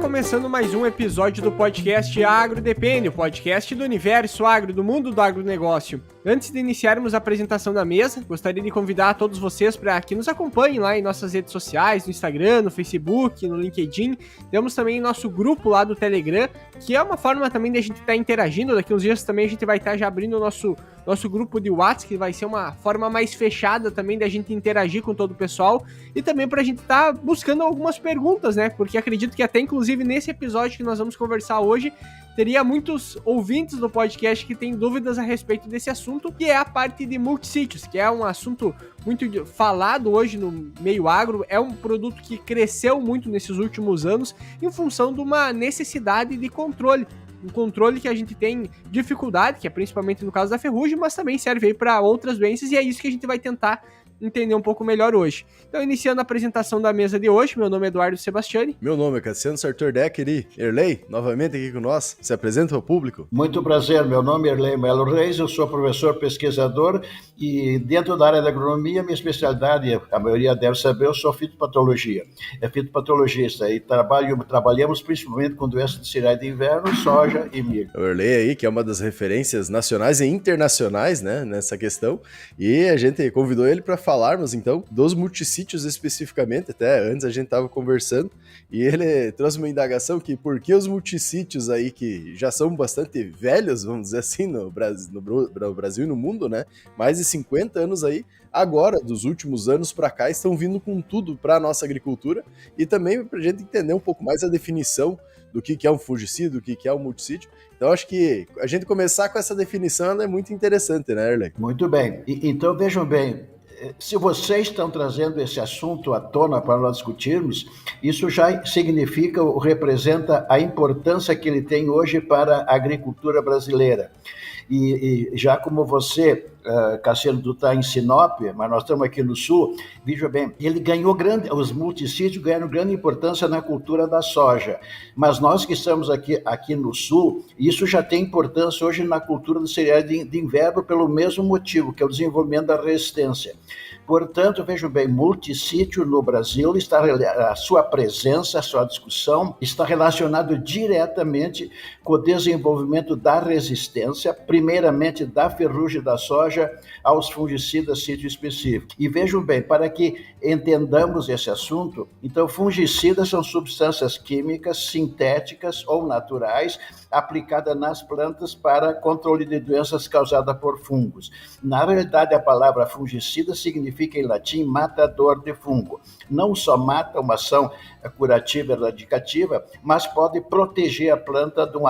começando mais um episódio do podcast Agro Depende, o podcast do universo agro, do mundo do agronegócio. Antes de iniciarmos a apresentação da mesa, gostaria de convidar todos vocês para que nos acompanhem lá em nossas redes sociais, no Instagram, no Facebook, no LinkedIn. Temos também nosso grupo lá do Telegram, que é uma forma também de a gente estar interagindo. Daqui uns dias também a gente vai estar já abrindo o nosso grupo de WhatsApp, que vai ser uma forma mais fechada também de a gente interagir com todo o pessoal e também para a gente estar buscando algumas perguntas, né? Porque acredito que até inclusive nesse episódio que nós vamos conversar hoje, teria muitos ouvintes do podcast que têm dúvidas a respeito desse assunto, que é a parte de multissítios, que é um assunto muito falado hoje no meio agro, é um produto que cresceu muito nesses últimos anos em função de uma necessidade de controle. Um controle que a gente tem dificuldade, que é principalmente no caso da ferrugem, mas também serve aí para outras doenças, e é isso que a gente vai tentar entender um pouco melhor hoje. Então, iniciando a apresentação da mesa de hoje, meu nome é Eduardo Sebastiani. Meu nome é Cassiano Sartor Decker e Erlei, novamente aqui com nós. Se apresenta ao público. Muito prazer, meu nome é Erlei Melo Reis, eu sou professor pesquisador e dentro da área da agronomia, minha especialidade, a maioria deve saber, eu sou fitopatologia. É fitopatologista e trabalhamos principalmente com doenças de cereais de inverno, soja e milho. O Erlei aí, que é uma das referências nacionais e internacionais, né, nessa questão, e a gente convidou ele para falarmos, então, dos multissítios especificamente. Até antes a gente estava conversando e ele trouxe uma indagação que por que os multissítios aí, que já são bastante velhos, vamos dizer assim, no Brasil e no mundo, né? Mais de 50 anos aí, agora, dos últimos anos para cá, estão vindo com tudo para a nossa agricultura e também para a gente entender um pouco mais a definição do que é um fungicida, do que é um multissítio. Então, acho que a gente começar com essa definição é muito interessante, né, Erlei? Muito bem. Então, vejam bem, se vocês estão trazendo esse assunto à tona para nós discutirmos, isso já significa ou representa a importância que ele tem hoje para a agricultura brasileira. E já como você, Cassiano, tu está em Sinop, mas nós estamos aqui no Sul, veja bem, os multissítios ganharam grande importância na cultura da soja, mas nós que estamos aqui no Sul, isso já tem importância hoje na cultura dos cereais de inverno pelo mesmo motivo, que é o desenvolvimento da resistência. Portanto, vejam bem, multissítio no Brasil, a sua presença, a sua discussão está relacionado diretamente com o desenvolvimento da resistência, primeiramente da ferrugem da soja aos fungicidas sítio-específicos. E vejam bem, para que entendamos esse assunto, então fungicidas são substâncias químicas sintéticas ou naturais aplicadas nas plantas para controle de doenças causadas por fungos. Na realidade, a palavra fungicida significa em latim matador de fungo. Não só mata uma ação curativa e erradicativa, mas pode proteger a planta de um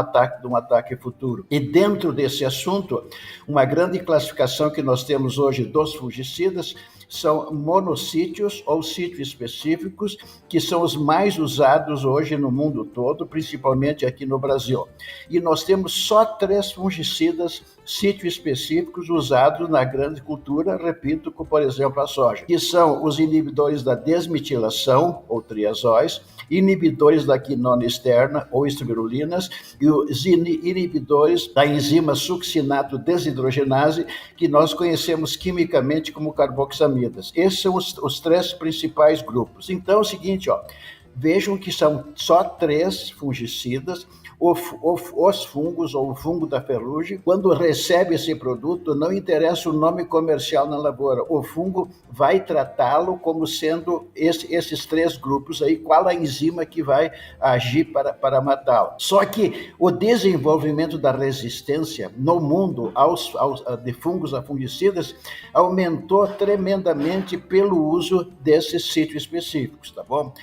ataque futuro. E dentro desse assunto, uma grande classificação que nós temos hoje dos fungicidas são monossítios ou sítios específicos, que são os mais usados hoje no mundo todo, principalmente aqui no Brasil. E nós temos só 3 fungicidas sítios específicos usados na grande cultura, repito, como por exemplo a soja, que são os inibidores da desmetilação, ou triazóis, inibidores da quinona externa, ou espirulinas, e os inibidores da enzima succinato desidrogenase, que nós conhecemos quimicamente como carboxamidas. Esses são os 3 principais grupos. Então é o seguinte, vejam que são só 3 fungicidas. Os fungos ou o fungo da ferrugem, quando recebe esse produto, não interessa o nome comercial na lavoura, o fungo vai tratá-lo como sendo esses 3 grupos aí, qual a enzima que vai agir para matá-lo. Só que o desenvolvimento da resistência no mundo de fungos a fungicidas aumentou tremendamente pelo uso desses sítios específicos, tá bom?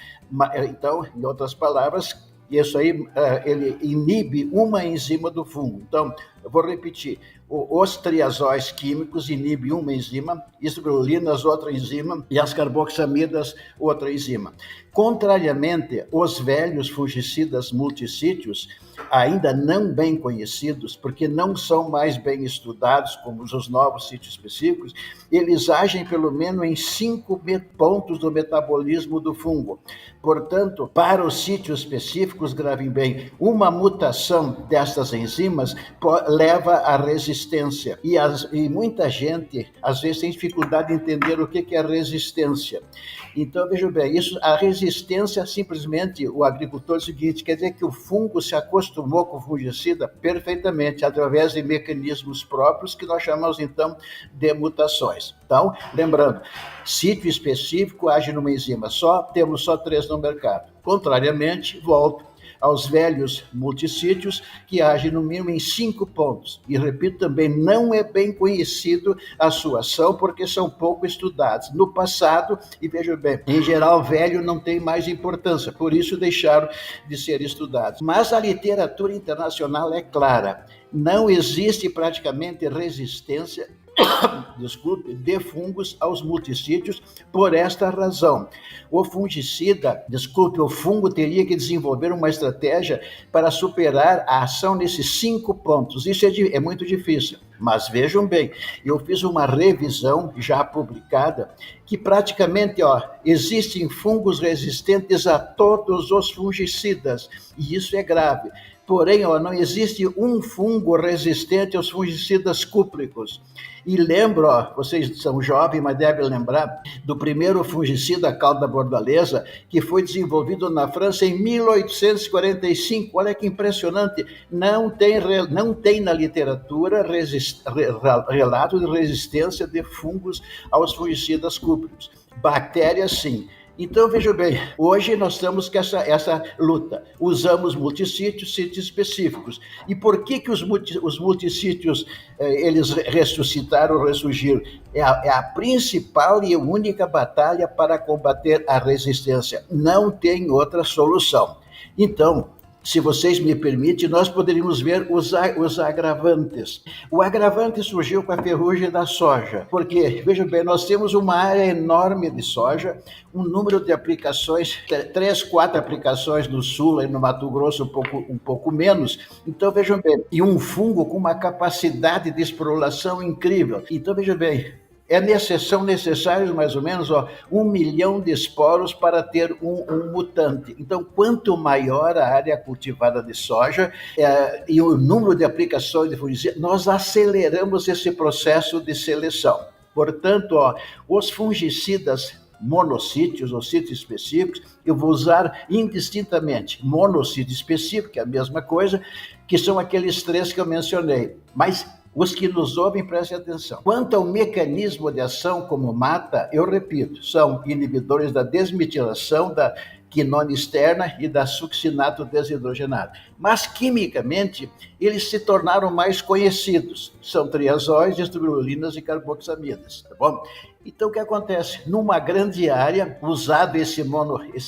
Então, em outras palavras, isso aí, ele inibe uma enzima do fungo. Então, eu vou repetir, os triazóis químicos inibem uma enzima, espirulinas outra enzima e as carboxamidas outra enzima. Contrariamente, os velhos fungicidas multissítios, ainda não bem conhecidos, porque não são mais bem estudados como os novos sítios específicos, eles agem pelo menos em 5 pontos do metabolismo do fungo. Portanto, para os sítios específicos, gravem bem, uma mutação destas enzimas leva à resistência. E muita gente, às vezes, tem dificuldade de entender o que é resistência. Então, veja bem, a resistência, simplesmente, o agricultor é o seguinte, quer dizer que o fungo se acostumou com o fungicida perfeitamente, através de mecanismos próprios, que nós chamamos, então, de mutações. Então, lembrando, sítio específico age numa enzima só, temos só 3 no mercado. Contrariamente, volto aos velhos multissítios, que agem no mínimo em 5 pontos. E repito também, não é bem conhecido a sua ação, porque são pouco estudados. No passado, e veja bem, em geral, velho não tem mais importância, por isso deixaram de ser estudados. Mas a literatura internacional é clara, não existe praticamente resistência de fungos aos multissítios por esta razão. O fungo teria que desenvolver uma estratégia para superar a ação nesses 5 pontos. Isso é muito difícil. Mas vejam bem, eu fiz uma revisão já publicada que praticamente existem fungos resistentes a todos os fungicidas, e isso é grave. Porém, não existe um fungo resistente aos fungicidas cúpricos. E lembro, vocês são jovens, mas devem lembrar do primeiro fungicida cauda bordaleza, que foi desenvolvido na França em 1845. Olha que impressionante, não tem na literatura relato de resistência de fungos aos fungicidas cúpricos. Bactérias, sim. Então, veja bem, hoje nós estamos com essa luta. Usamos multissítios, sítios específicos. E por que os multissítios eles ressuscitaram, ressurgiram? É a principal e única batalha para combater a resistência. Não tem outra solução. Então, se vocês me permitem, nós poderíamos ver os agravantes. O agravante surgiu com a ferrugem da soja, porque, veja bem, nós temos uma área enorme de soja, um número de aplicações, 3, 4 aplicações no sul e no Mato Grosso um pouco menos. Então, vejam bem, e um fungo com uma capacidade de esporulação incrível. Então, veja bem, são necessários mais ou menos 1 milhão de esporos para ter um mutante. Então, quanto maior a área cultivada de soja e o número de aplicações de fungicida, nós aceleramos esse processo de seleção. Portanto, os fungicidas monossítios ou sítios específicos, eu vou usar indistintamente monossítio específico, que é a mesma coisa, que são aqueles 3 que eu mencionei. Mas os que nos ouvem, prestem atenção. Quanto ao mecanismo de ação como mata, eu repito, são inibidores da desmetilação, da quinona externa e da succinato desidrogenado. Mas, quimicamente, eles se tornaram mais conhecidos. São triazóis, estrubirulinas e carboxamidas, tá bom? Então, o que acontece? Numa grande área, usado esse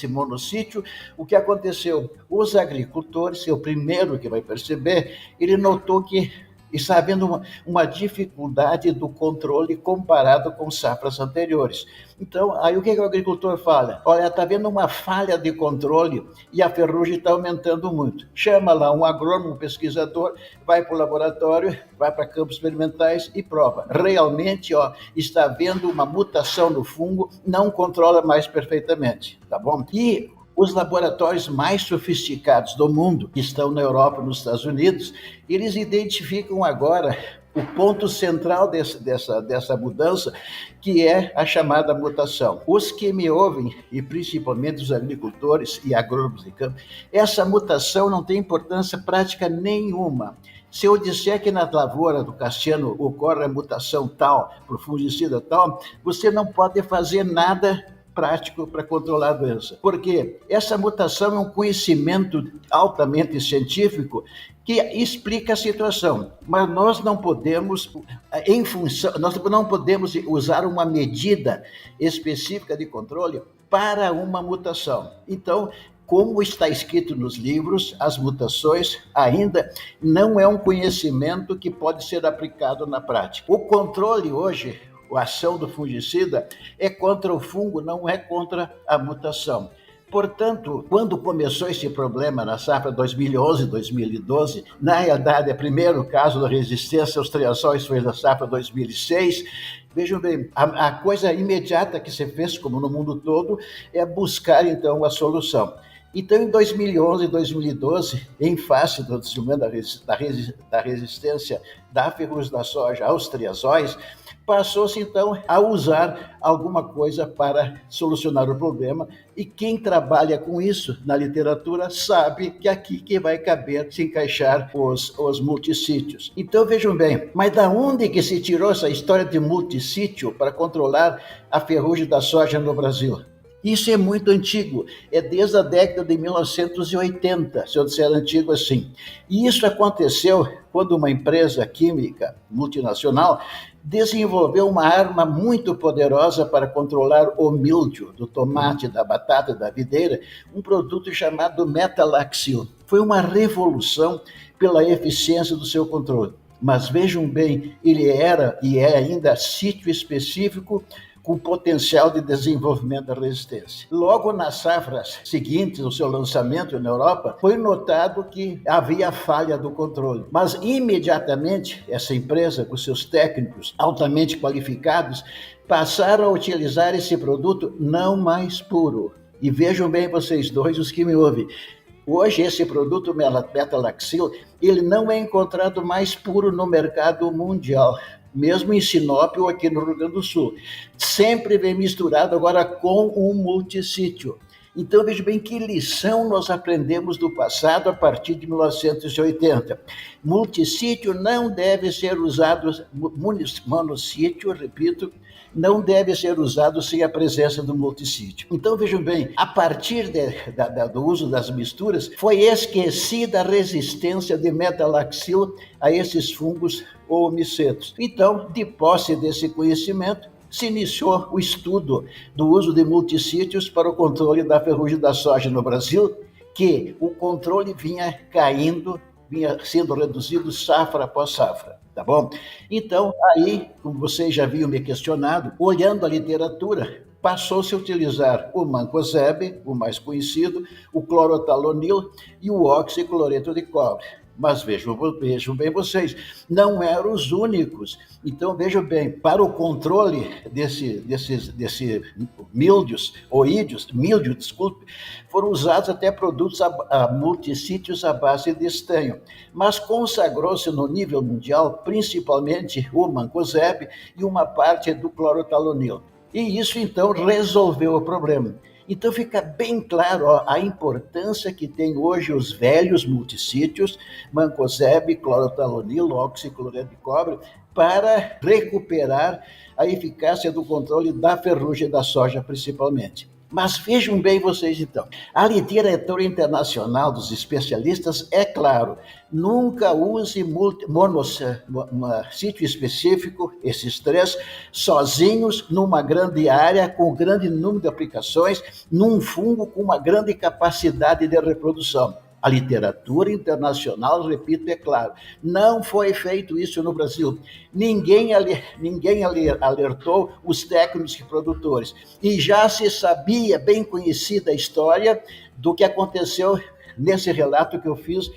monossítio, o que aconteceu? Os agricultores, é o primeiro que vai perceber, ele notou que está havendo uma dificuldade do controle comparado com safras anteriores. Então, aí o que o agricultor fala? Olha, está havendo uma falha de controle e a ferrugem está aumentando muito. Chama lá um agrônomo, um pesquisador, vai para o laboratório, vai para campos experimentais e prova. Realmente, está havendo uma mutação no fungo, não controla mais perfeitamente, tá bom? E os laboratórios mais sofisticados do mundo, que estão na Europa e nos Estados Unidos, eles identificam agora o ponto central dessa mudança, que é a chamada mutação. Os que me ouvem, e principalmente os agricultores e agrônomos de campo, essa mutação não tem importância prática nenhuma. Se eu disser que na lavoura do Cassiano ocorre a mutação tal, por fungicida tal, você não pode fazer nada prático para controlar a doença. Porque essa mutação é um conhecimento altamente científico que explica a situação, mas nós não podemos, nós não podemos usar uma medida específica de controle para uma mutação. Então, como está escrito nos livros, as mutações ainda não é um conhecimento que pode ser aplicado na prática. O controle hoje, a ação do fungicida é contra o fungo, não é contra a mutação. Portanto, quando começou esse problema na safra 2011, 2012, na realidade, o primeiro caso da resistência aos triazóis foi na safra 2006. Vejam bem, a coisa imediata que se fez, como no mundo todo, é buscar, então, a solução. Então, em 2011 e 2012, em face do desenvolvimento da resistência da ferrugem da soja aos triazóis, passou-se então a usar alguma coisa para solucionar o problema, e quem trabalha com isso na literatura sabe que aqui que vai caber se encaixar os multissítios. Então vejam bem, mas da onde que se tirou essa história de multissítio para controlar a ferrugem da soja no Brasil? Isso é muito antigo, é desde a década de 1980, se eu disser antigo assim. E isso aconteceu quando uma empresa química multinacional desenvolveu uma arma muito poderosa para controlar o míldio do tomate, da batata, da videira, um produto chamado metalaxil. Foi uma revolução pela eficiência do seu controle. Mas vejam bem, ele era e é ainda sítio específico com potencial de desenvolvimento da resistência. Logo nas safras seguintes ao seu lançamento na Europa, foi notado que havia falha do controle. Mas imediatamente essa empresa, com seus técnicos altamente qualificados, passaram a utilizar esse produto não mais puro. E vejam bem vocês dois, os que me ouvem, hoje esse produto metalaxil, ele não é encontrado mais puro no mercado mundial, mesmo em Sinop ou aqui no Rio Grande do Sul. Sempre vem misturado agora com um multissítio. Então veja bem que lição nós aprendemos do passado a partir de 1980. Multissítio não deve ser usado, monossítio, repito, não deve ser usado sem a presença do multissítio. Então vejam bem, a partir do uso das misturas, foi esquecida a resistência de metalaxil a esses fungos ou micetos. Então, de posse desse conhecimento, se iniciou o estudo do uso de multissítios para o controle da ferrugem da soja no Brasil, que o controle vinha caindo, vinha sendo reduzido safra após safra, tá bom? Então, aí, como vocês já haviam me questionado, olhando a literatura, passou-se a utilizar o mancozeb, o mais conhecido, o clorotalonil e o oxicloreto de cobre. Mas vejam bem vocês, não eram os únicos. Então vejam bem, para o controle desses míldios, foram usados até produtos multissítios à base de estanho. Mas consagrou-se no nível mundial, principalmente o mancozeb e uma parte do clorotalonil. E isso então resolveu o problema. Então fica bem claro a importância que tem hoje os velhos multissítios, mancozeb, clorotalonil, oxicloreto de cobre, para recuperar a eficácia do controle da ferrugem da soja principalmente. Mas vejam bem vocês então, a literatura internacional dos especialistas é claro, nunca use monossítio específico, esses três, sozinhos numa grande área, com grande número de aplicações, num fungo com uma grande capacidade de reprodução. A literatura internacional, repito, é claro, não foi feito isso no Brasil. Ninguém alertou os técnicos e produtores. E já se sabia, bem conhecida a história do que aconteceu nesse relato que eu fiz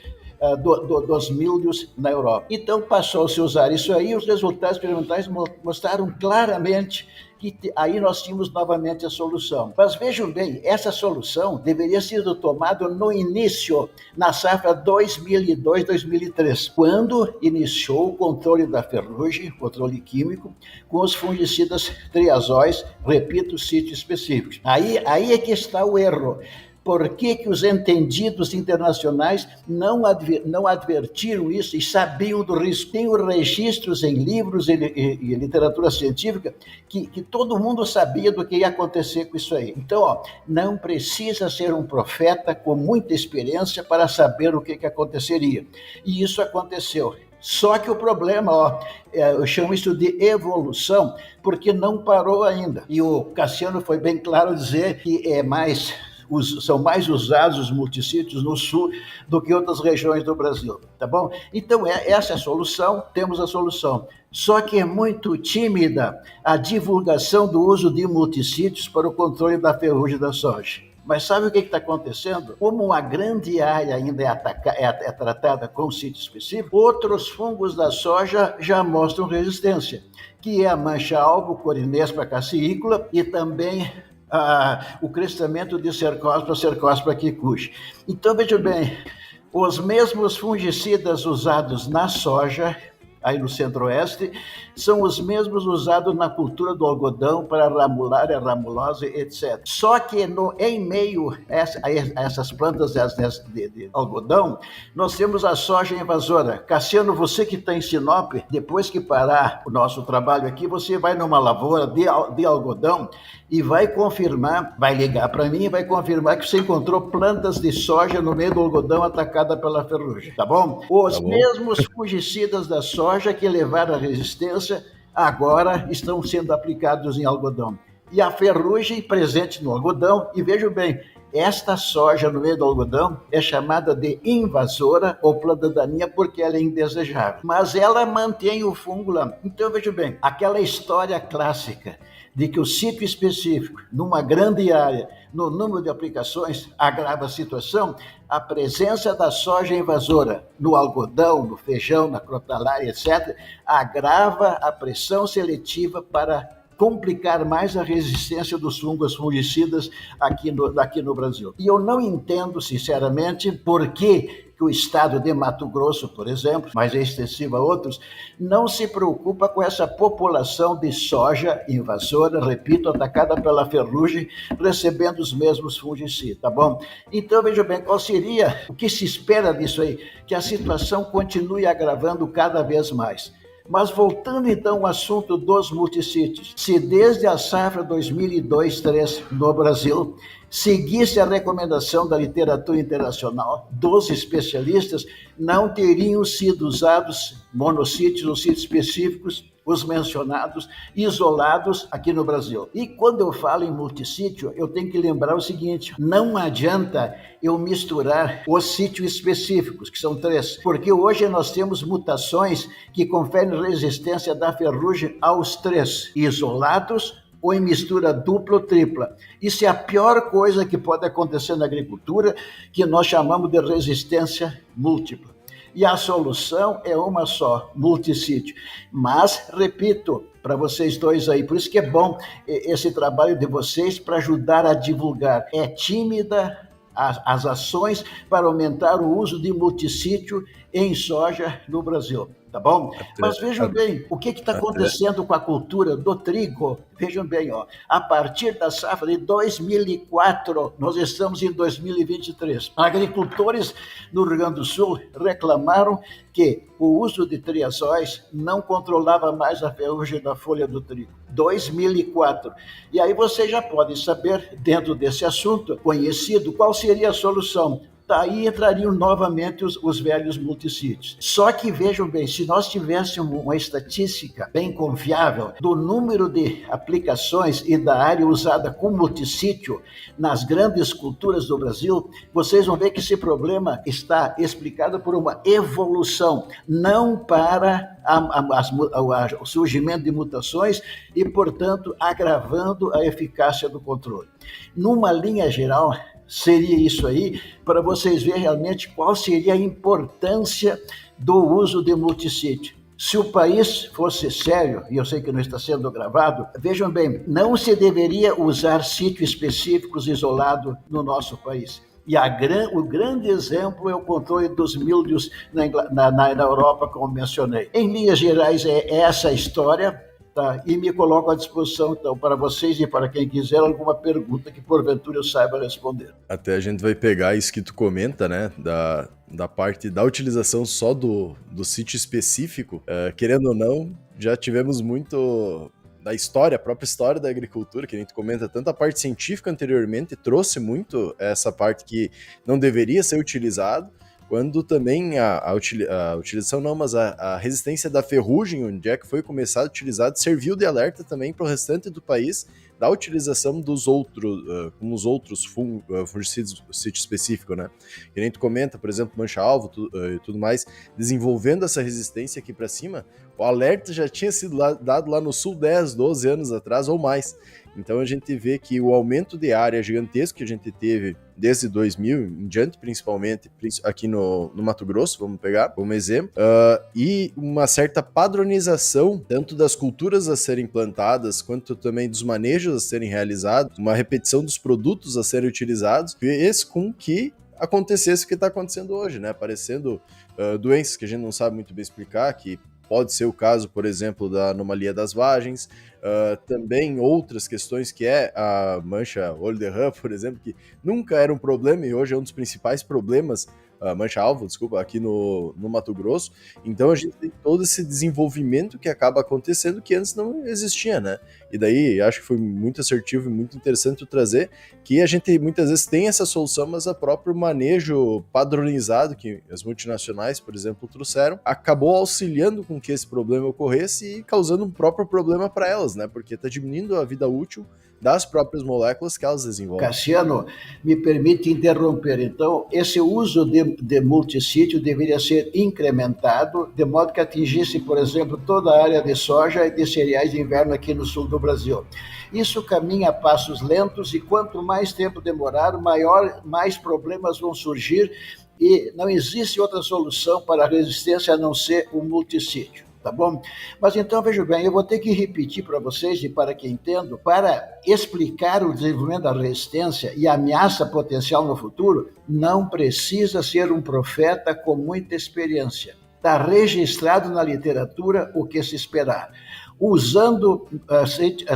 dos míldios na Europa. Então passou-se a usar isso aí, e os resultados experimentais mostraram claramente que aí nós tínhamos novamente a solução. Mas vejam bem, essa solução deveria ser tomada no início, na safra 2002-2003, quando iniciou o controle da ferrugem, controle químico, com os fungicidas triazóis, repito, sítios específicos. Aí é que está o erro. Por que os entendidos internacionais não advertiram isso e sabiam do risco? Tem registros em livros e literatura científica que todo mundo sabia do que ia acontecer com isso aí. Então, não precisa ser um profeta com muita experiência para saber o que aconteceria. E isso aconteceu. Só que o problema, eu chamo isso de evolução, porque não parou ainda. E o Cassiano foi bem claro dizer que são mais usados os multissítios no sul do que outras regiões do Brasil, tá bom? Então, essa é a solução, temos a solução. Só que é muito tímida a divulgação do uso de multissítios para o controle da ferrugem da soja. Mas sabe o que está acontecendo? Como uma grande área ainda é tratada com sítio específico, outros fungos da soja já mostram resistência, que é a mancha-alvo, Corinespa cassiícola, e também o crescimento de Cercospora kikuchi. Então, veja bem, os mesmos fungicidas usados na soja, aí no centro-oeste, são os mesmos usados na cultura do algodão para ramulária, ramulose, etc. Só que em meio a essas plantas de algodão, nós temos a soja invasora. Cassiano, você que está em Sinop, depois que parar o nosso trabalho aqui, você vai numa lavoura de algodão e vai confirmar, vai ligar para mim e vai confirmar que você encontrou plantas de soja no meio do algodão atacada pela ferrugem, tá bom? Os mesmos fungicidas da soja que levaram à resistência agora estão sendo aplicados em algodão. E a ferrugem presente no algodão, e vejam bem, esta soja no meio do algodão é chamada de invasora ou planta daninha porque ela é indesejável. Mas ela mantém o fungo lá. Então, vejam bem, aquela história clássica de que o sítio específico, numa grande área, no número de aplicações, agrava a situação, a presença da soja invasora no algodão, no feijão, na crotalária, etc., agrava a pressão seletiva para complicar mais a resistência dos fungos fungicidas aqui no Brasil. E eu não entendo, sinceramente, por que o estado de Mato Grosso, por exemplo, mas é extensivo a outros, não se preocupa com essa população de soja invasora, repito, atacada pela ferrugem, recebendo os mesmos fungicidas, tá bom? Então, veja bem, qual seria, o que se espera disso aí? Que a situação continue agravando cada vez mais. Mas voltando então ao assunto dos multissítios, se desde a safra 2002-2003 no Brasil seguisse a recomendação da literatura internacional dos especialistas, não teriam sido usados monossítios ou sítios específicos, os mencionados, isolados aqui no Brasil. E quando eu falo em multissítio, eu tenho que lembrar o seguinte, não adianta eu misturar os sítios específicos, que são 3, porque hoje nós temos mutações que conferem resistência da ferrugem aos 3, isolados ou em mistura dupla ou tripla. Isso é a pior coisa que pode acontecer na agricultura, que nós chamamos de resistência múltipla. E a solução é uma só, multissítio. Mas, repito, para vocês dois aí, por isso que é bom esse trabalho de vocês para ajudar a divulgar. É tímida as ações para aumentar o uso de multissítio em soja no Brasil, tá bom? Mas vejam bem, o que está acontecendo com a cultura do trigo? Vejam bem, ó, a partir da safra de 2004, nós estamos em 2023. Agricultores no Rio Grande do Sul reclamaram que o uso de triazóis não controlava mais a ferrugem da folha do trigo. 2004. E aí você já pode saber, dentro desse assunto conhecido, qual seria a solução. Daí entrariam novamente os velhos multissítios. Só que vejam bem, se nós tivéssemos uma estatística bem confiável do número de aplicações e da área usada com multissítio nas grandes culturas do Brasil, vocês vão ver que esse problema está explicado por uma evolução, não para o surgimento de mutações e, portanto, agravando a eficácia do controle. Numa linha geral, seria isso aí, para vocês verem realmente qual seria a importância do uso de multissítio. Se o país fosse sério, e eu sei que não está sendo gravado, vejam bem, não se deveria usar sítios específicos isolados no nosso país. E o grande exemplo é o controle dos míldios na Europa, como mencionei. Em linhas gerais, é essa a história. Tá, e me coloco à disposição, então, para vocês e para quem quiser alguma pergunta que, porventura, eu saiba responder. Até a gente vai pegar isso que tu comenta, né, da parte da utilização só do sítio específico. Querendo ou não, já tivemos muito da história, a própria história da agricultura, que a gente comenta, tanto a parte científica anteriormente trouxe muito essa parte que não deveria ser utilizado, quando também a utilização não, mas a resistência da ferrugem, onde é que foi começado a utilizar, serviu de alerta também para o restante do país da utilização dos outros fungicidas sítio específico, né? Que nem tu comenta, por exemplo, mancha-alvo e tudo mais, desenvolvendo essa resistência aqui para cima, o alerta já tinha sido dado lá no sul 10, 12 anos atrás ou mais. Então a gente vê que o aumento de área gigantesco que a gente teve desde 2000 em diante, principalmente aqui no Mato Grosso, vamos pegar como exemplo, e uma certa padronização tanto das culturas a serem plantadas, quanto também dos manejos a serem realizados, uma repetição dos produtos a serem utilizados, fez com que acontecesse o que está acontecendo hoje, né? Aparecendo doenças que a gente não sabe muito bem explicar, que pode ser o caso, por exemplo, da anomalia das vagens, também outras questões que é a mancha olho de rã, por exemplo, que nunca era um problema e hoje é um dos principais problemas, mancha-alvo, desculpa, aqui no Mato Grosso. Então a gente tem todo esse desenvolvimento que acaba acontecendo que antes não existia, né? E daí acho que foi muito assertivo e muito interessante tu trazer que a gente muitas vezes tem essa solução, mas o próprio manejo padronizado que as multinacionais, por exemplo, trouxeram, acabou auxiliando com que esse problema ocorresse e causando um próprio problema para elas, né? Porque está diminuindo a vida útil das próprias moléculas que elas desenvolvem. Cassiano, me permite interromper. Então, esse uso de multissítio deveria ser incrementado, de modo que atingisse, por exemplo, toda a área de soja e de cereais de inverno aqui no sul do Brasil. Isso caminha a passos lentos e quanto mais tempo demorar, mais problemas vão surgir e não existe outra solução para a resistência a não ser o multissítio. Tá bom? Mas então, veja bem, eu vou ter que repetir para vocês e para que entendam, para explicar o desenvolvimento da resistência e a ameaça potencial no futuro, não precisa ser um profeta com muita experiência. Está registrado na literatura o que se esperar. Usando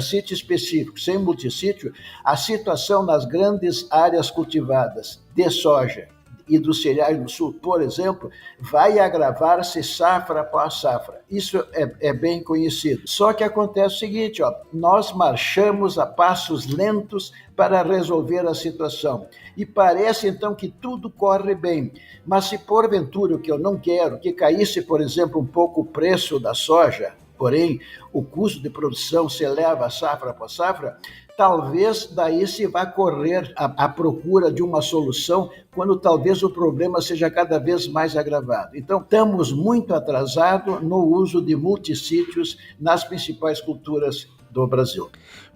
sítio específico, sem multissítio, a situação nas grandes áreas cultivadas de soja e dos cereais do sul, por exemplo, vai agravar-se safra após safra. Isso é bem conhecido. Só que acontece o seguinte, nós marchamos a passos lentos para resolver a situação. E parece, então, que tudo corre bem. Mas se porventura, o que eu não quero, que caísse, por exemplo, um pouco o preço da soja, porém, o custo de produção se eleva safra após safra, talvez daí se vá correr à procura de uma solução quando talvez o problema seja cada vez mais agravado. Então, estamos muito atrasados no uso de multissítios nas principais culturas do Brasil.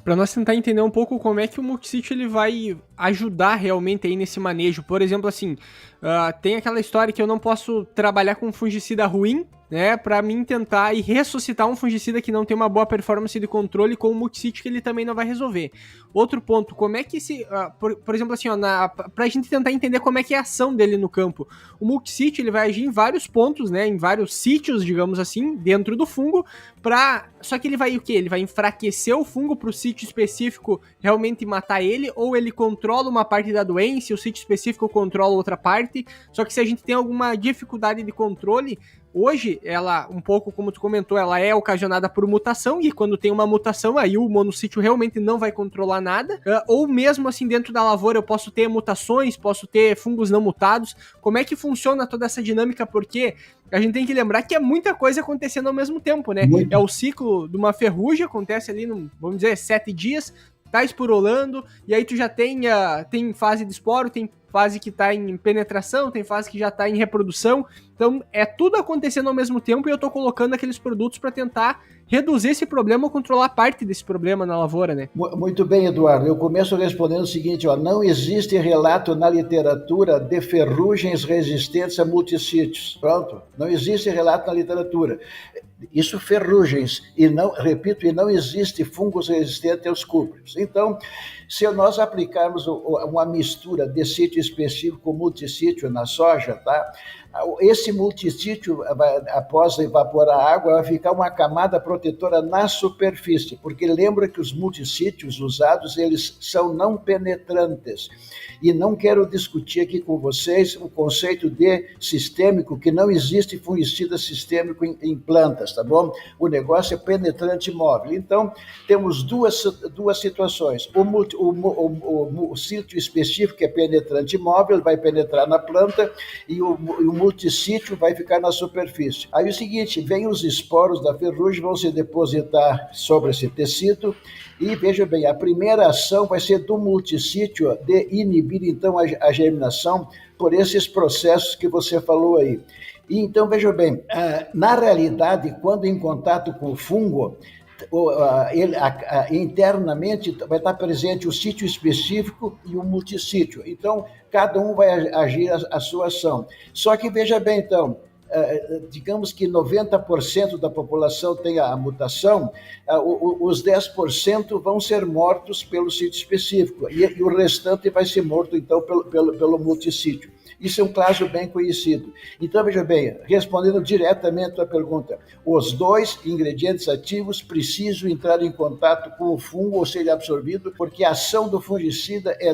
Para nós tentar entender um pouco como é que o multissítio ele vai ajudar realmente aí nesse manejo. Por exemplo, assim, tem aquela história que eu não posso trabalhar com um fungicida ruim, né, para mim tentar ressuscitar um fungicida que não tem uma boa performance de controle com o multissítio que ele também não vai resolver. Outro ponto, como é que por exemplo assim, pra gente tentar entender como é que é a ação dele no campo, o multissítio ele vai agir em vários pontos, né, em vários sítios, digamos assim, dentro do fungo, só que ele vai o quê? Ele vai enfraquecer o fungo pro sítio específico realmente matar ele, ou ele controla uma parte da doença e o sítio específico controla outra parte, só que se a gente tem alguma dificuldade de controle, hoje, ela, um pouco como tu comentou, ela é ocasionada por mutação, e quando tem uma mutação, aí o monossítio realmente não vai controlar nada, ou mesmo assim dentro da lavoura eu posso ter mutações, posso ter fungos não mutados. Como é que funciona toda essa dinâmica? Porque a gente tem que lembrar que é muita coisa acontecendo ao mesmo tempo, né? Muito. É o ciclo de uma ferrugem, acontece ali, vamos dizer, 7 dias, tá esporolando, e aí tu já tem fase de esporo, tem fase que tá em penetração, tem fase que já tá em reprodução, então é tudo acontecendo ao mesmo tempo e eu tô colocando aqueles produtos para tentar reduzir esse problema ou controlar parte desse problema na lavoura, né? Muito bem, Eduardo. Eu começo respondendo o seguinte, não existe relato na literatura de ferrugens resistentes a multissítios. Pronto, não existe relato na literatura. Isso ferrugens, e não existe fungos resistentes aos cúprios. Então, se nós aplicarmos uma mistura de sítio específico com multissítio na soja, tá? Esse multissítio, após evaporar a água, vai ficar uma camada protetora na superfície, porque lembra que os multissítios usados, eles são não penetrantes. E não quero discutir aqui com vocês o conceito de sistêmico, que não existe fungicida sistêmico em plantas, tá bom? O negócio é penetrante móvel. Então, temos duas situações. O sítio específico, que é penetrante móvel, vai penetrar na planta, e o multissítio vai ficar na superfície. Aí o seguinte, vem os esporos da ferrugem, vão se depositar sobre esse tecido, e veja bem, a primeira ação vai ser do multissítio de inibir então a germinação por esses processos que você falou aí. E então, veja bem, na realidade, quando em contato com o fungo, internamente vai estar presente o sítio específico e o multissítio. Então, cada um vai agir a sua ação. Só que, veja bem, então, digamos que 90% da população tem a mutação, os 10% vão ser mortos pelo sítio específico e o restante vai ser morto, então, pelo multissítio. Isso é um caso bem conhecido. Então, veja bem, respondendo diretamente à pergunta, os 2 ingredientes ativos precisam entrar em contato com o fungo ou ser absorvido, porque a ação do fungicida é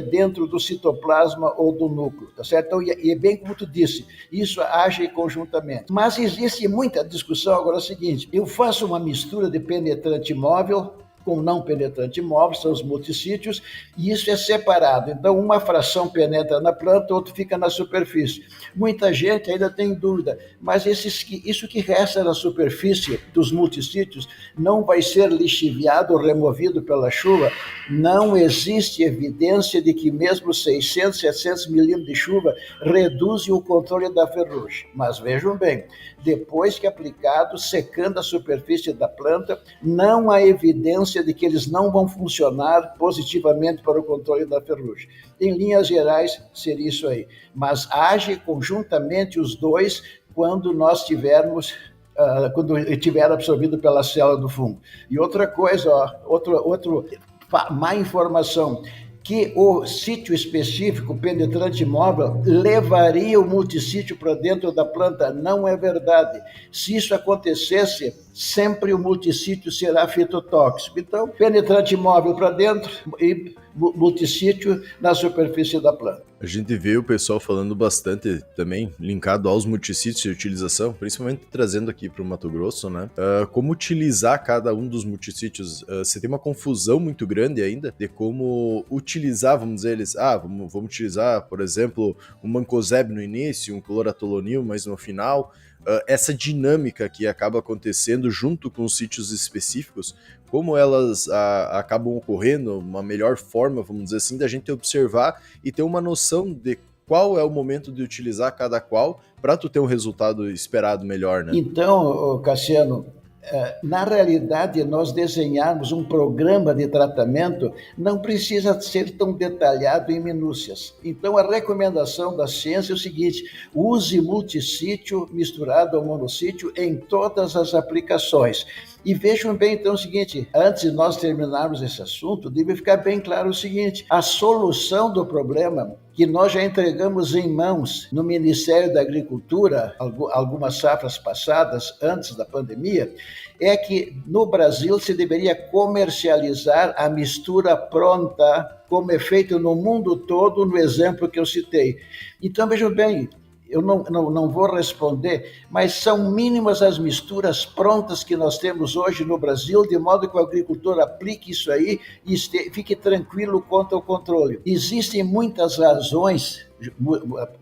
dentro do citoplasma ou do núcleo, tá certo? Então, e é bem como tu disse, isso age conjuntamente. Mas existe muita discussão agora. É o seguinte, eu faço uma mistura de penetrante móvel com não penetrante móvel, são os multissítios, e isso é separado. Então, uma fração penetra na planta, outra fica na superfície. Muita gente ainda tem dúvida, mas isso que resta na superfície dos multissítios não vai ser lixiviado ou removido pela chuva? Não existe evidência de que mesmo 600, 700 milímetros de chuva reduzem o controle da ferrugem. Mas vejam bem, depois que aplicado, secando a superfície da planta, não há evidência de que eles não vão funcionar positivamente para o controle da ferrugem. Em linhas gerais, seria isso aí. Mas age conjuntamente os 2 quando nós tivermos, quando tiver absorvido pela célula do fungo. E outra coisa, outra má informação, que o sítio específico, penetrante móvel, levaria o multissítio para dentro da planta. Não é verdade. Se isso acontecesse, sempre o multissítio será fitotóxico. Então, penetrante móvel para dentro e multissítio na superfície da planta. A gente vê o pessoal falando bastante também, linkado aos multissítios de utilização, principalmente trazendo aqui para o Mato Grosso, né? Como utilizar cada um dos multissítios. Você tem uma confusão muito grande ainda de como utilizar, vamos dizer, vamos utilizar, por exemplo, um mancozeb no início, um cloratolonil, mas no final. Essa dinâmica que acaba acontecendo junto com os sítios específicos, como elas acabam ocorrendo, uma melhor forma, vamos dizer assim, da gente observar e ter uma noção de qual é o momento de utilizar cada qual para tu ter um resultado esperado melhor, né? Então, Cassiano, na realidade, nós desenharmos um programa de tratamento não precisa ser tão detalhado em minúcias. Então, a recomendação da ciência é o seguinte: use multissítio misturado ao monossítio em todas as aplicações. E vejam bem, então, o seguinte, antes de nós terminarmos esse assunto, deve ficar bem claro o seguinte: a solução do problema que nós já entregamos em mãos no Ministério da Agricultura, algumas safras passadas, antes da pandemia, é que no Brasil se deveria comercializar a mistura pronta, como é feito no mundo todo, no exemplo que eu citei. Então, vejam bem, eu não vou responder, mas são mínimas as misturas prontas que nós temos hoje no Brasil, de modo que o agricultor aplique isso aí e fique tranquilo quanto ao controle. Existem muitas razões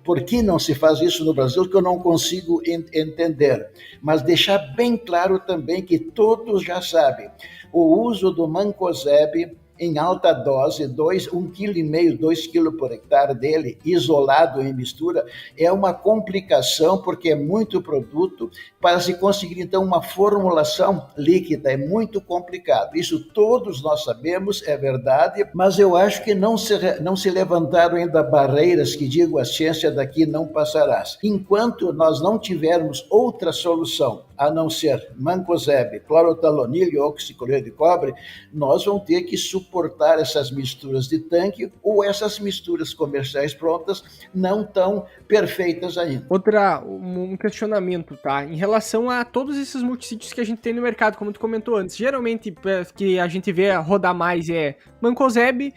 por que não se faz isso no Brasil que eu não consigo entender, mas deixar bem claro também que todos já sabem, o uso do mancozeb em alta dose, 1,5 kg, 2 kg por hectare dele, isolado em mistura, é uma complicação, porque é muito produto, para se conseguir, então, uma formulação líquida, é muito complicado. Isso todos nós sabemos, é verdade, mas eu acho que não se levantaram ainda barreiras que digam a ciência daqui não passarás. Enquanto nós não tivermos outra solução, a não ser mancozeb, clorotalonil e oxicloreto de cobre, nós vamos ter que suportar essas misturas de tanque ou essas misturas comerciais prontas não tão perfeitas ainda. Um questionamento, tá? Em relação a todos esses multissítios que a gente tem no mercado, como tu comentou antes, geralmente que a gente vê rodar mais é mancozeb,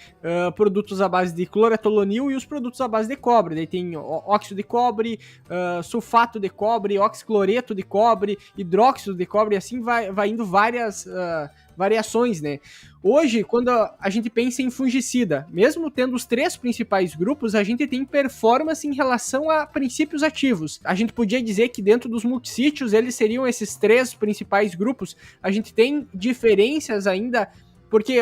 produtos à base de cloratolonil e os produtos à base de cobre. Daí tem óxido de cobre, sulfato de cobre, oxicloreto de cobre, hidróxido de cobre, e assim vai indo várias variações, né? Hoje, quando a gente pensa em fungicida, mesmo tendo os 3 principais grupos, a gente tem performance em relação a princípios ativos. A gente podia dizer que dentro dos multissítios, eles seriam esses 3 principais grupos. A gente tem diferenças ainda Porque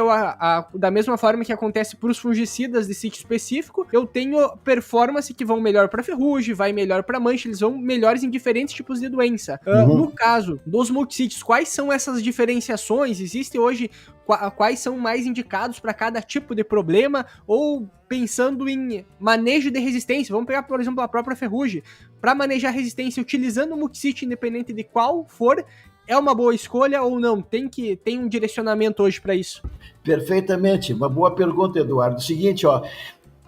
da mesma forma que acontece para os fungicidas de sítio específico, eu tenho performance que vão melhor para ferrugem, vai melhor para mancha, eles vão melhores em diferentes tipos de doença. No caso dos multissítios, quais são essas diferenciações? Existe hoje quais são mais indicados para cada tipo de problema? Ou pensando em manejo de resistência, vamos pegar, por exemplo, a própria ferrugem. Para manejar resistência, utilizando o multissítio, independente de qual for, é uma boa escolha ou não? Tem um direcionamento hoje para isso? Perfeitamente. Uma boa pergunta, Eduardo. Seguinte, ó.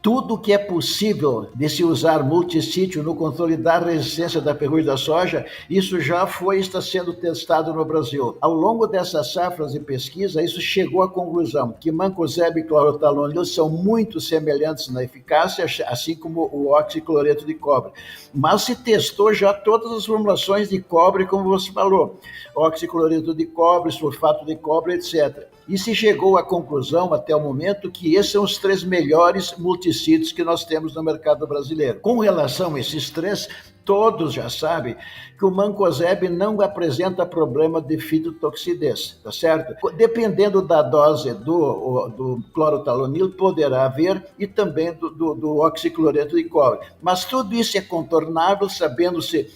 Tudo que é possível de se usar multissítio no controle da resistência da ferrugem da soja, isso já está sendo testado no Brasil. Ao longo dessas safras de pesquisa, isso chegou à conclusão que mancozeb e clorotalonil são muito semelhantes na eficácia, assim como o oxicloreto de cobre. Mas se testou já todas as formulações de cobre, como você falou, oxicloreto de cobre, sulfato de cobre, etc. E se chegou à conclusão, até o momento, que esses são os 3 melhores multissítios que nós temos no mercado brasileiro. Com relação a esses 3, todos já sabem que o mancozeb não apresenta problema de fitotoxidez, tá certo? Dependendo da dose do clorotalonil, poderá haver, e também do oxicloreto de cobre. Mas tudo isso é contornável, sabendo-se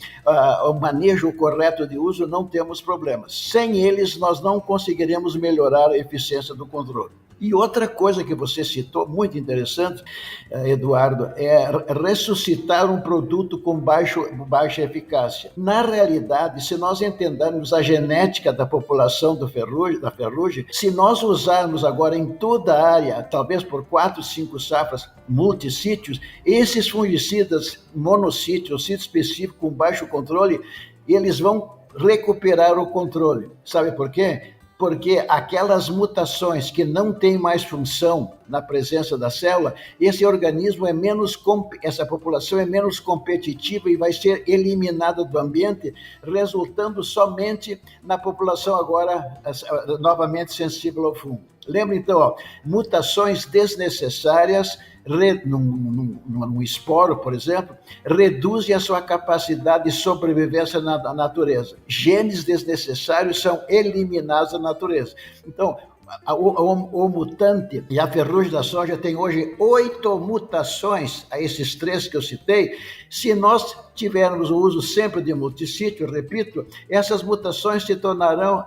o manejo correto de uso, não temos problemas. Sem eles, nós não conseguiremos melhorar a eficiência do controle. E outra coisa que você citou, muito interessante, Eduardo, é ressuscitar um produto com baixa eficácia. Na realidade, se nós entendermos a genética da população da ferrugem, se nós usarmos agora em toda a área, talvez por 4, 5 safras, multissítios, esses fungicidas monossítio, ou sítio específico com baixo controle, eles vão recuperar o controle. Sabe por quê? Porque aquelas mutações que não têm mais função na presença da célula, esse organismo essa população é menos competitiva e vai ser eliminada do ambiente, resultando somente na população agora novamente sensível ao fungo. Lembra então, ó, mutações desnecessárias num esporo, por exemplo, reduzem a sua capacidade de sobrevivência na natureza. Genes desnecessários são eliminados da natureza. Então, o mutante e a ferrugem da soja tem hoje 8 mutações a esses 3 que eu citei. Se nós tivermos o uso sempre de multissítio, repito, essas mutações se tornarão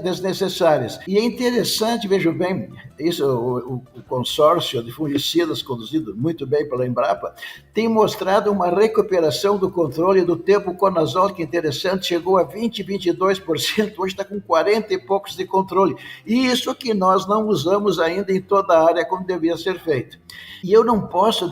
desnecessárias. E é interessante, veja bem, isso, o consórcio de fungicidas, conduzido muito bem pela Embrapa, tem mostrado uma recuperação do controle do tebuconazol, que é interessante, chegou a 20%, 22%, hoje está com 40 e poucos de controle. E isso que nós não usamos ainda em toda a área como devia ser feito. E eu não posso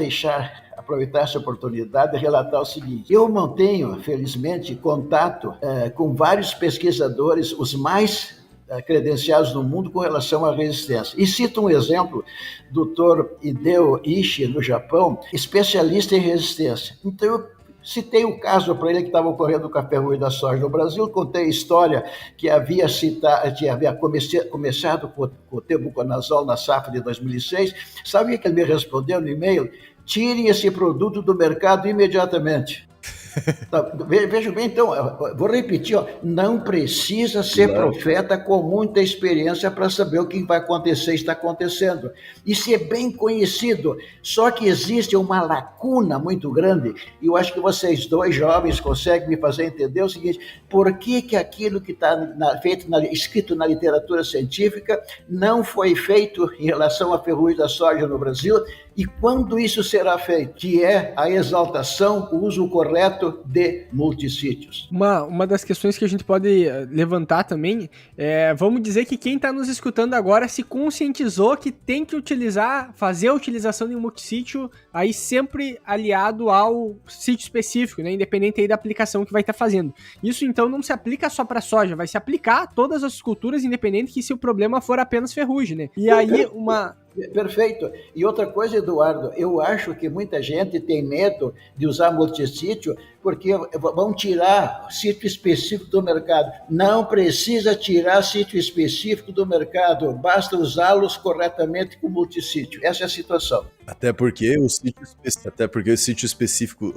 aproveitar essa oportunidade e relatar o seguinte: eu mantenho, felizmente, contato com vários pesquisadores, os mais credenciados no mundo com relação à resistência. E cito um exemplo, Dr. Hideo Ishii, no Japão, especialista em resistência. Então, eu citei o caso para ele que estava ocorrendo com a ferrugem da soja no Brasil, contei a história que havia começado com o tebuconazol na safra de 2006. Sabe o que ele me respondeu no e-mail? Tirem esse produto do mercado imediatamente. Veja bem, então, vou repetir, não precisa ser profeta com muita experiência para saber o que vai acontecer, está acontecendo. Isso é bem conhecido, só que existe uma lacuna muito grande, e eu acho que vocês dois jovens conseguem me fazer entender o seguinte: por que aquilo que está escrito na literatura científica não foi feito em relação à ferrugem da soja no Brasil, e quando isso será feito, que é a exaltação, o uso correto de multissítios. Uma das questões que a gente pode levantar também é, vamos dizer que quem está nos escutando agora se conscientizou que tem que fazer a utilização de um multissítio aí sempre aliado ao sítio específico, né, independente aí da aplicação que vai estar fazendo. Isso então não se aplica só para soja, vai se aplicar a todas as culturas, independente que se o problema for apenas ferrugem, né? E aí Perfeito. E outra coisa, Eduardo, eu acho que muita gente tem medo de usar multissítio porque vão tirar sítio específico do mercado. Não precisa tirar sítio específico do mercado, basta usá-los corretamente com multissítio. Essa é a situação. Até porque o sítio específico,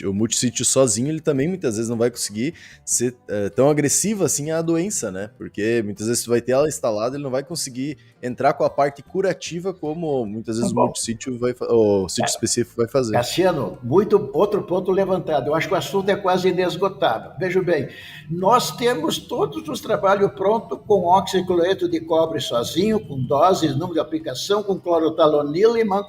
o multissítio sozinho, ele também muitas vezes não vai conseguir ser tão agressivo assim à doença, né? Porque muitas vezes você vai ter ela instalada, ele não vai conseguir entrar com a parte curativa como muitas vezes o sítio específico vai fazer. Cassiano, outro ponto levantado. Eu acho que o assunto é quase inesgotável. Veja bem, nós temos todos os trabalhos prontos com oxicloreto de cobre sozinho, com doses, número de aplicação, com clorotalonila e mancozeb,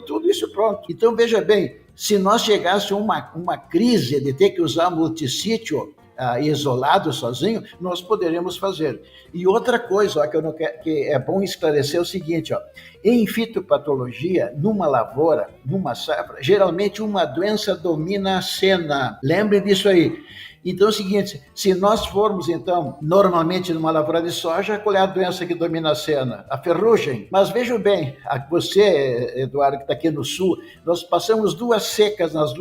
tudo isso pronto. Então, veja bem, se nós chegássemos a uma crise de ter que usar multissítio isolado, sozinho, nós poderíamos fazer. E outra coisa que é bom esclarecer é o seguinte, em fitopatologia, numa lavoura, numa safra, geralmente uma doença domina a cena. Lembrem disso aí. Então é o seguinte, se nós formos, então, normalmente numa lavoura de soja, qual é a doença que domina a cena? A ferrugem. Mas vejam bem, você, Eduardo, que está aqui no sul, nós passamos 2 secas nas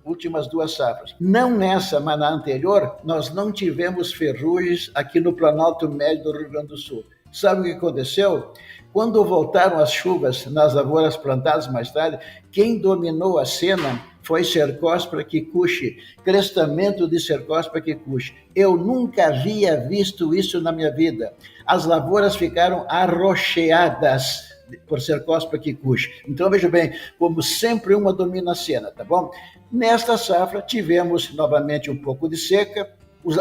últimas 2 safras. Não nessa, mas na anterior, nós não tivemos ferrugens aqui no Planalto Médio do Rio Grande do Sul. Sabe o que aconteceu? Quando voltaram as chuvas nas lavouras plantadas mais tarde, quem dominou a cena foi Cercospora kikuchi, crestamento de Cercospora kikuchi. Eu nunca havia visto isso na minha vida. As lavouras ficaram arroxeadas por Cercospora kikuchi. Então, veja bem, como sempre uma domina a cena, tá bom? Nesta safra, tivemos novamente um pouco de seca,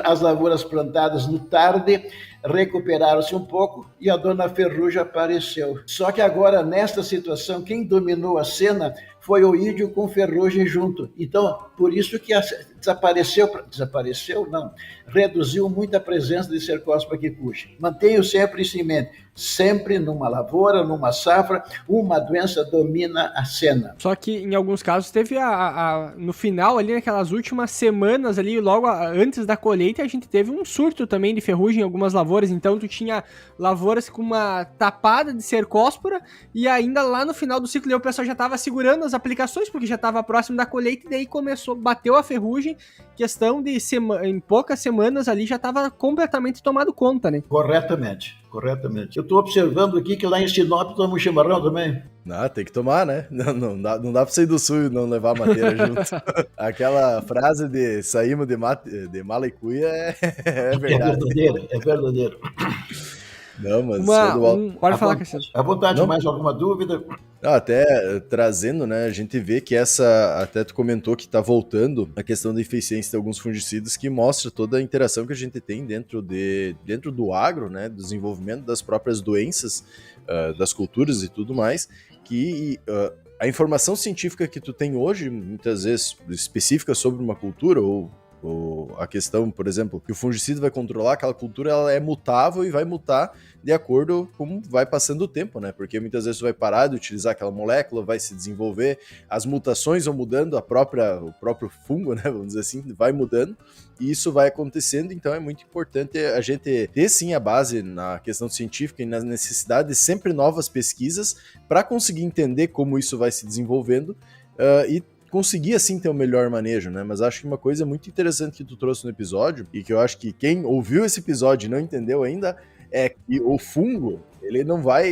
as lavouras plantadas no tarde recuperaram-se um pouco e a dona Ferrugem apareceu. Só que agora, nesta situação, quem dominou a cena foi o ídio com ferrugem junto. Então, por isso que reduziu muito a presença de Cercospora kikuchi. Mantenho sempre isso em mente. Sempre numa lavoura, numa safra, uma doença domina a cena. Só que em alguns casos teve no final ali, naquelas últimas semanas ali, logo antes da colheita, a gente teve um surto também de ferrugem em algumas lavouras. Então tu tinha lavouras com uma tapada de Cercospora e ainda lá no final do ciclo o pessoal já estava segurando as aplicações porque já estava próximo da colheita e daí bateu a ferrugem, questão de em poucas semanas ali já estava completamente tomado conta, né? Corretamente. Eu estou observando aqui que lá em Sinop toma um chimarrão também. Tem que tomar, né? Não dá pra sair do sul e não levar a madeira junto. Aquela frase de saímos de mala e cuia é verdade. É verdadeiro. Não, mas... Pode falar, Cassiano. À vontade, mais alguma dúvida? Até trazendo, né, a gente vê que até tu comentou que tá voltando a questão da eficiência de alguns fungicidas, que mostra toda a interação que a gente tem dentro do agro, né, do desenvolvimento das próprias doenças, das culturas e tudo mais, que a informação científica que tu tem hoje, muitas vezes específica sobre uma cultura ou a questão, por exemplo, que o fungicida vai controlar aquela cultura, ela é mutável e vai mutar de acordo com vai passando o tempo, né? Porque muitas vezes você vai parar de utilizar aquela molécula, vai se desenvolver, as mutações vão mudando, o próprio fungo, né? Vamos dizer assim, vai mudando, e isso vai acontecendo, então é muito importante a gente ter sim a base na questão científica e na necessidade de sempre novas pesquisas para conseguir entender como isso vai se desenvolvendo e conseguir assim ter o melhor manejo, né? Mas acho que uma coisa muito interessante que tu trouxe no episódio, e que eu acho que quem ouviu esse episódio e não entendeu ainda, é que o fungo, ele não vai,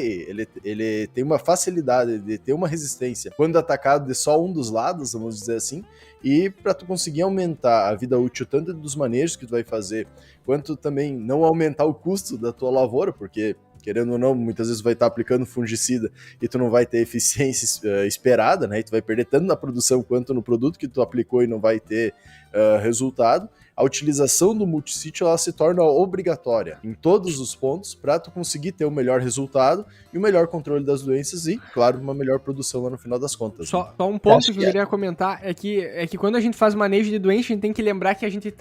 ele tem uma facilidade de ter uma resistência quando atacado de só um dos lados, vamos dizer assim, e para tu conseguir aumentar a vida útil tanto dos manejos que tu vai fazer, quanto também não aumentar o custo da tua lavoura, porque querendo ou não, muitas vezes vai estar aplicando fungicida e tu não vai ter eficiência esperada, né? E tu vai perder tanto na produção quanto no produto que tu aplicou e não vai ter resultado. A utilização do multissítio ela se torna obrigatória em todos os pontos para tu conseguir ter o melhor resultado e o melhor controle das doenças e, claro, uma melhor produção lá no final das contas. Só um ponto que eu queria comentar é que quando a gente faz manejo de doença, a gente tem que lembrar que a gente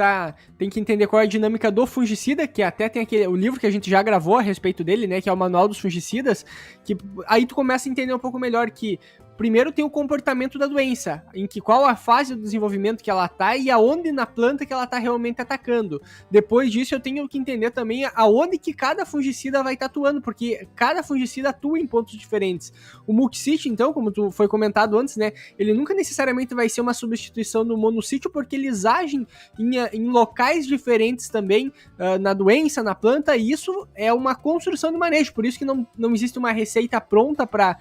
tem que entender qual é a dinâmica do fungicida, que até tem o livro que a gente já gravou a respeito dele, né, que é o Manual dos Fungicidas, que aí tu começa a entender um pouco melhor que primeiro tem o comportamento da doença, qual a fase do desenvolvimento que ela tá e aonde na planta que ela tá realmente atacando. Depois disso, eu tenho que entender também aonde que cada fungicida vai estar atuando, porque cada fungicida atua em pontos diferentes. O multissítio, então, como foi comentado antes, né, ele nunca necessariamente vai ser uma substituição do monossítio, porque eles agem em locais diferentes também, na doença, na planta, e isso é uma construção de manejo, por isso que não existe uma receita pronta para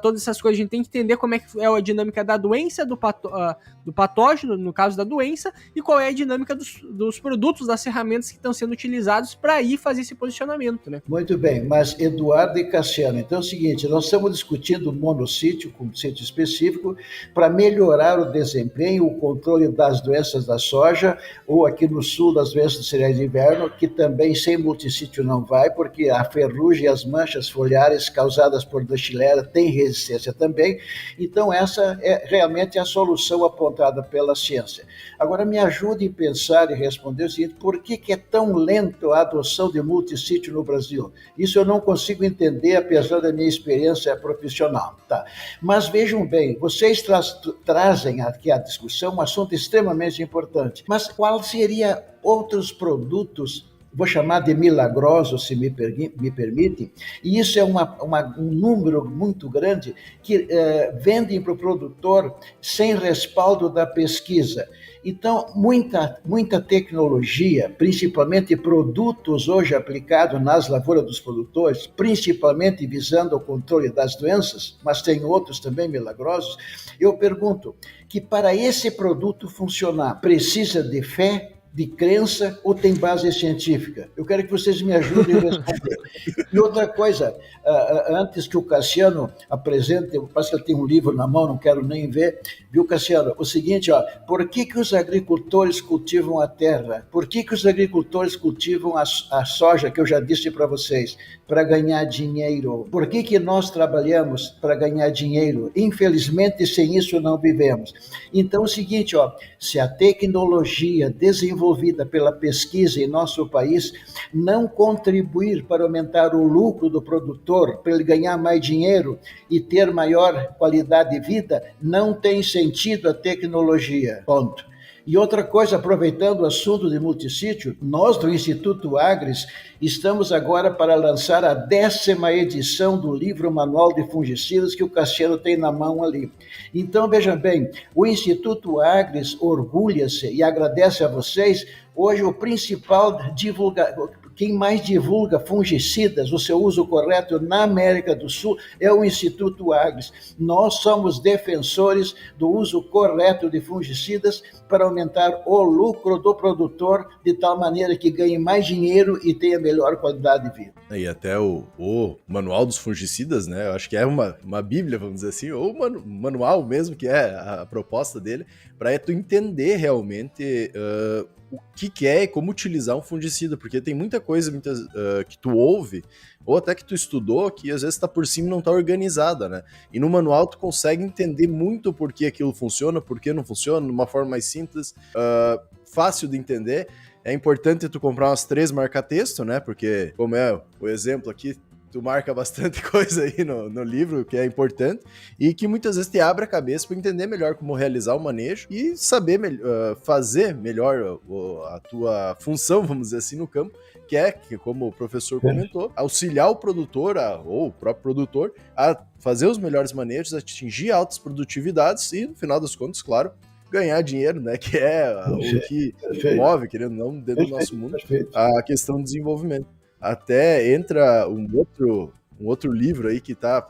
todas essas coisas. A gente tem que entender como é que é a dinâmica da doença, do patógeno, no caso da doença, e qual é a dinâmica dos produtos, das ferramentas que estão sendo utilizados para ir fazer esse posicionamento, né? Muito bem, mas Eduardo e Cassiano, então é o seguinte, nós estamos discutindo monossítio, com sítio específico, para melhorar o desempenho, o controle das doenças da soja, ou aqui no sul das doenças de cereais de inverno, que também sem multissítio não vai, porque a ferrugem e as manchas foliares causadas por Dactylera têm resistência também. Então essa é realmente a solução apontada pela ciência. Agora me ajude a pensar e responder o seguinte, por que é tão lento a adoção de multissítio no Brasil? Isso eu não consigo entender, apesar da minha experiência profissional. Tá? Mas vejam bem, vocês trazem aqui à discussão um assunto extremamente importante. Mas qual seria outros produtos, vou chamar de milagrosos, se me permitem, e isso é um número muito grande que vendem para o produtor sem respaldo da pesquisa. Então, muita tecnologia, principalmente produtos hoje aplicados nas lavouras dos produtores, principalmente visando o controle das doenças, mas tem outros também milagrosos. Eu pergunto que para esse produto funcionar, precisa de fé, de crença ou tem base científica? Eu quero que vocês me ajudem a responder. E outra coisa, antes que o Cassiano apresente, parece que ele tem um livro na mão, não quero nem ver, viu, Cassiano? O seguinte, por que os agricultores cultivam a terra? Por que os agricultores cultivam a soja, que eu já disse para vocês? Para ganhar dinheiro. Por que nós trabalhamos para ganhar dinheiro? Infelizmente, sem isso não vivemos. Então, é o seguinte, se a tecnologia desenvolvida pela pesquisa em nosso país não contribuir para aumentar o lucro do produtor, para ele ganhar mais dinheiro e ter maior qualidade de vida, não tem sentido a tecnologia. Ponto. E outra coisa, aproveitando o assunto de multissítio, nós do Instituto Agris estamos agora para lançar a 10ª edição do livro Manual de Fungicidas que o Cassiano tem na mão ali. Então, vejam bem, o Instituto Agris orgulha-se e agradece a vocês. Hoje o principal quem mais divulga fungicidas, o seu uso correto na América do Sul, é o Instituto Agris. Nós somos defensores do uso correto de fungicidas para aumentar o lucro do produtor, de tal maneira que ganhe mais dinheiro e tenha melhor qualidade de vida. E até o Manual dos Fungicidas, né? Eu acho que é uma bíblia, vamos dizer assim, ou manual mesmo, que é a proposta dele, para tu entender realmente o que é e como utilizar um fungicida, porque tem muita coisa que tu ouve, ou até que tu estudou, que às vezes tá por cima e não tá organizada, né? E no manual tu consegue entender muito por que aquilo funciona, por que não funciona, de uma forma mais simples, fácil de entender. É importante tu comprar umas 3 marca-texto, né? Porque, como é o exemplo aqui, tu marca bastante coisa aí no livro, que é importante, e que muitas vezes te abre a cabeça para entender melhor como realizar o manejo e saber fazer melhor a tua função, vamos dizer assim, no campo, que como o professor comentou, auxiliar o produtor, ou o próprio produtor, a fazer os melhores manejos, atingir altas produtividades e, no final das contas, claro, ganhar dinheiro, né? Que é o que move, querendo ou não, dentro do nosso mundo, a questão do desenvolvimento. Até entra um outro livro aí que tá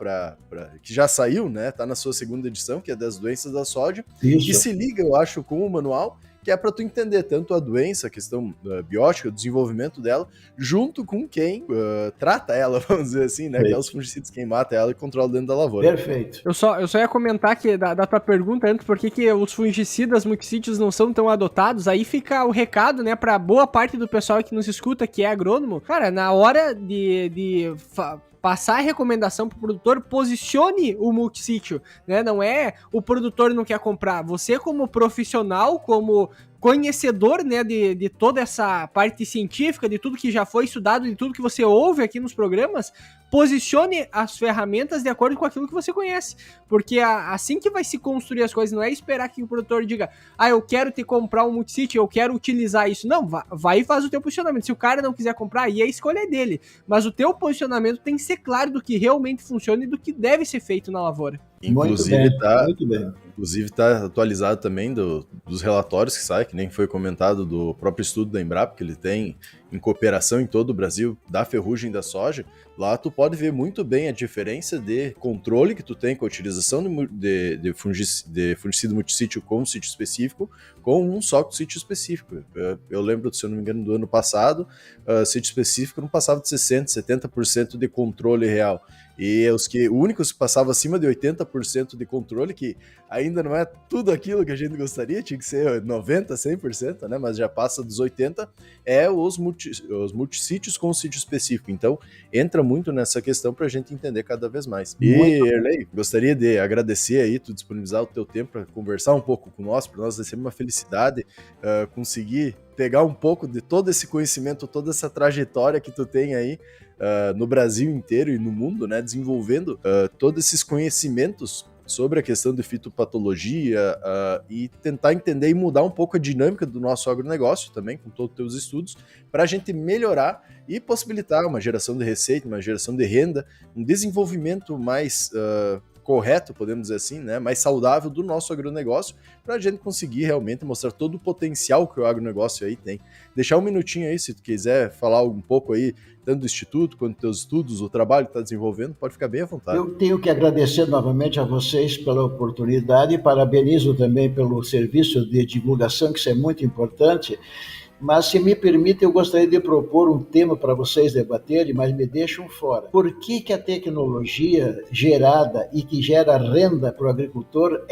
que já saiu, né? Tá na sua 2ª edição, que é das doenças da soja. Isso. E se liga, eu acho, com o manual, que é para tu entender tanto a doença, a questão biótica, o desenvolvimento dela, junto com quem trata ela, vamos dizer assim, né? Que é os fungicidas, quem mata ela e controla dentro da lavoura. Perfeito. Eu só ia comentar que da tua pergunta antes, por que os fungicidas multissítios não são tão adotados, aí fica o recado, né, pra boa parte do pessoal que nos escuta, que é agrônomo. Cara, na hora de passar a recomendação pro produtor, posicione o multissítio, né? Não é o produtor não quer comprar. Você como profissional, como conhecedor, né, de toda essa parte científica, de tudo que já foi estudado, de tudo que você ouve aqui nos programas, posicione as ferramentas de acordo com aquilo que você conhece, porque assim que vai se construir as coisas, não é esperar que o produtor diga, eu quero te comprar um multisite, eu quero utilizar isso, não, vai e faz o teu posicionamento, se o cara não quiser comprar, aí a escolha é dele, mas o teu posicionamento tem que ser claro do que realmente funciona e do que deve ser feito na lavoura. Inclusive tá atualizado também dos relatórios que saem, que nem foi comentado do próprio estudo da Embrapa, que ele tem em cooperação em todo o Brasil, da ferrugem da soja. Lá tu pode ver muito bem a diferença de controle que tu tem com a utilização de fungicida multissítio com sítio específico, com um só sítio específico. Eu lembro, se eu não me engano, do ano passado, sítio específico não passava de 60%, 70% de controle real. E os únicos que passavam acima de 80% de controle, que ainda não é tudo aquilo que a gente gostaria, tinha que ser 90%, 100%, né? Mas já passa dos 80%, é os multissítios com sítio específico. Então, entra muito nessa questão para a gente entender cada vez mais. E, Erlei, gostaria de agradecer aí, tu disponibilizar o teu tempo para conversar um pouco com nós. Para nós é sempre uma felicidade conseguir pegar um pouco de todo esse conhecimento, toda essa trajetória que tu tem aí no Brasil inteiro e no mundo, né, desenvolvendo todos esses conhecimentos sobre a questão de fitopatologia e tentar entender e mudar um pouco a dinâmica do nosso agronegócio também, com todos os teus estudos, para a gente melhorar e possibilitar uma geração de receita, uma geração de renda, um desenvolvimento mais correto, podemos dizer assim, né, mais saudável do nosso agronegócio, para a gente conseguir realmente mostrar todo o potencial que o agronegócio aí tem. Deixar um minutinho aí, se tu quiser falar um pouco aí, tanto do Instituto, quanto dos teus estudos, o trabalho que está desenvolvendo, pode ficar bem à vontade. Eu tenho que agradecer novamente a vocês pela oportunidade e parabenizo também pelo serviço de divulgação, que isso é muito importante. Mas, se me permite, eu gostaria de propor um tema para vocês debaterem, mas me deixam fora. Por que a tecnologia gerada e que gera renda para o agricultor,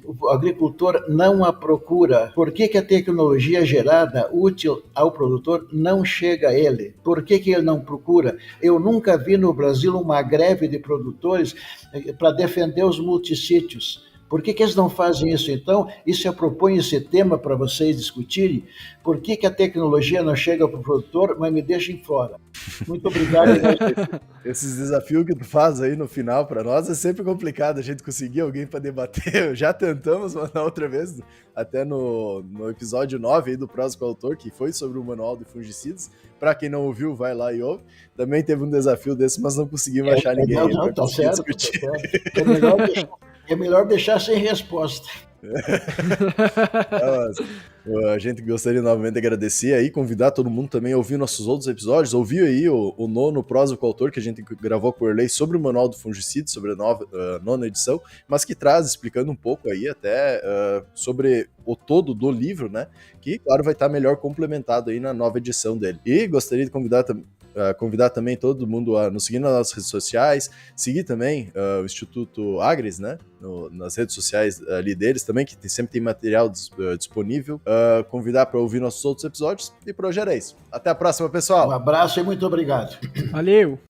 o agricultor não a procura? Por que a tecnologia gerada, útil ao produtor, não chega a ele? Por que ele não procura? Eu nunca vi no Brasil uma greve de produtores para defender os multissítios. Por que eles não fazem isso? Então, isso eu proponho esse tema para vocês discutirem. Por que a tecnologia não chega para o produtor, mas me deixem fora? Muito obrigado. Esses desafios que tu faz aí no final para nós é sempre complicado a gente conseguir alguém para debater. Já tentamos, mas na outra vez, até no episódio 9 aí do Prosa com o Autor, que foi sobre o manual de fungicidas. Para quem não ouviu, vai lá e ouve. Também teve um desafio desse, mas não conseguimos achar ninguém. Não, tá certo, discutir. Tá certo. É melhor deixar sem resposta. A gente gostaria novamente de agradecer aí, convidar todo mundo também a ouvir nossos outros episódios, ouvir aí o nono Prosa com o Autor, que a gente gravou com o Erlei sobre o manual do fungicida, sobre a nona edição, mas que traz, explicando um pouco aí até sobre o todo do livro, né, que claro vai estar melhor complementado aí na nova edição dele. E gostaria de convidar também todo mundo a nos seguir nas nossas redes sociais, seguir também o Instituto Agres, né, nas redes sociais ali deles também, que sempre tem material disponível, convidar para ouvir nossos outros episódios, e por hoje era isso. Até a próxima, pessoal! Um abraço e muito obrigado. Valeu!